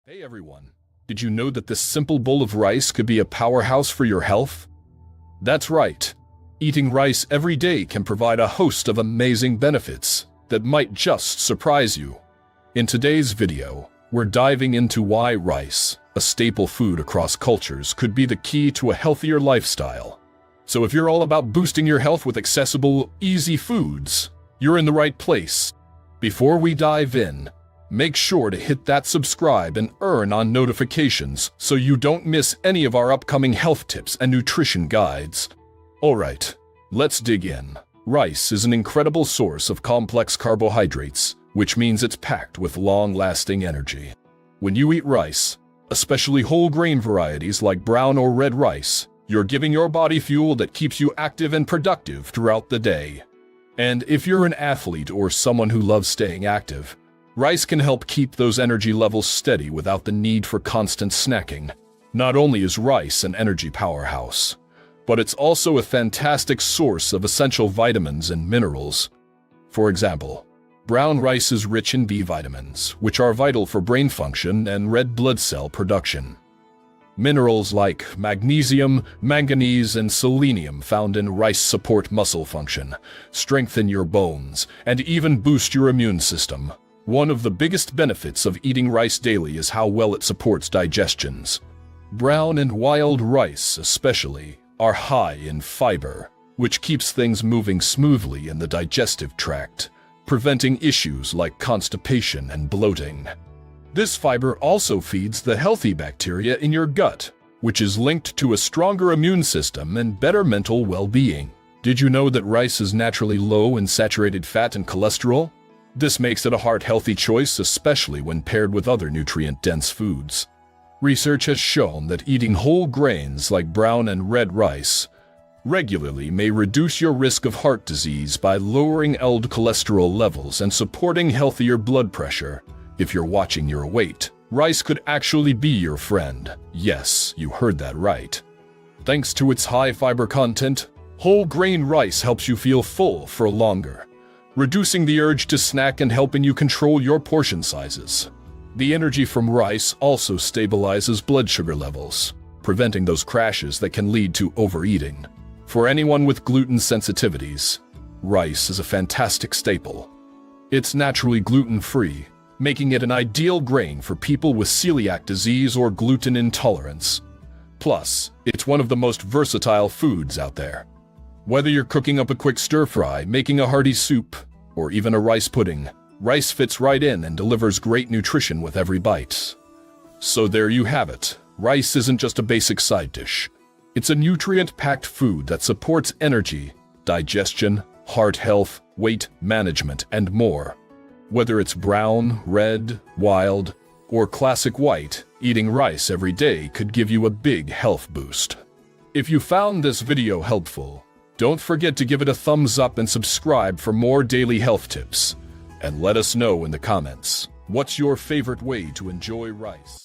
Hey everyone, did you know that this simple bowl of rice could be a powerhouse for your health? That's right. Eating rice every day can provide a host of amazing benefits that might just surprise you. In today's video, we're diving into why rice, a staple food across cultures, could be the key to a healthier lifestyle. So if you're all about boosting your health with accessible, easy foods, you're in the right place. Before we dive in, make sure to hit that subscribe and on notifications so you don't miss any of our upcoming health tips and nutrition guides. Alright, let's dig in. Rice is an incredible source of complex carbohydrates, which means it's packed with long-lasting energy. When you eat rice, especially whole grain varieties like brown or red rice, you're giving your body fuel that keeps you active and productive throughout the day. And if you're an athlete or someone who loves staying active, rice can help keep those energy levels steady without the need for constant snacking. Not only is rice an energy powerhouse, but it's also a fantastic source of essential vitamins and minerals. For example, brown rice is rich in B vitamins, which are vital for brain function and red blood cell production. Minerals like magnesium, manganese, and selenium found in rice support muscle function, strengthen your bones, and even boost your immune system. One of the biggest benefits of eating rice daily is how well it supports digestions. Brown and wild rice, especially, are high in fiber, which keeps things moving smoothly in the digestive tract, preventing issues like constipation and bloating. This fiber also feeds the healthy bacteria in your gut, which is linked to a stronger immune system and better mental well-being. Did you know that rice is naturally low in saturated fat and cholesterol? This makes it a heart-healthy choice, especially when paired with other nutrient-dense foods. Research has shown that eating whole grains like brown and red rice regularly may reduce your risk of heart disease by lowering LDL cholesterol levels and supporting healthier blood pressure. If you're watching your weight, rice could actually be your friend. Yes, you heard that right. Thanks to its high fiber content, whole grain rice helps you feel full for longer, reducing the urge to snack and helping you control your portion sizes. The energy from rice also stabilizes blood sugar levels, preventing those crashes that can lead to overeating. For anyone with gluten sensitivities, rice is a fantastic staple. It's naturally gluten-free, making it an ideal grain for people with celiac disease or gluten intolerance. Plus, it's one of the most versatile foods out there. Whether you're cooking up a quick stir-fry, making a hearty soup, or even a rice pudding, rice fits right in and delivers great nutrition with every bite. So there you have it. Rice isn't just a basic side dish. It's a nutrient-packed food that supports energy, digestion, heart health, weight management, and more. Whether it's brown, red, wild, or classic white, eating rice every day could give you a big health boost. If you found this video helpful, don't forget to give it a thumbs up and subscribe for more daily health tips. And let us know in the comments, what's your favorite way to enjoy rice?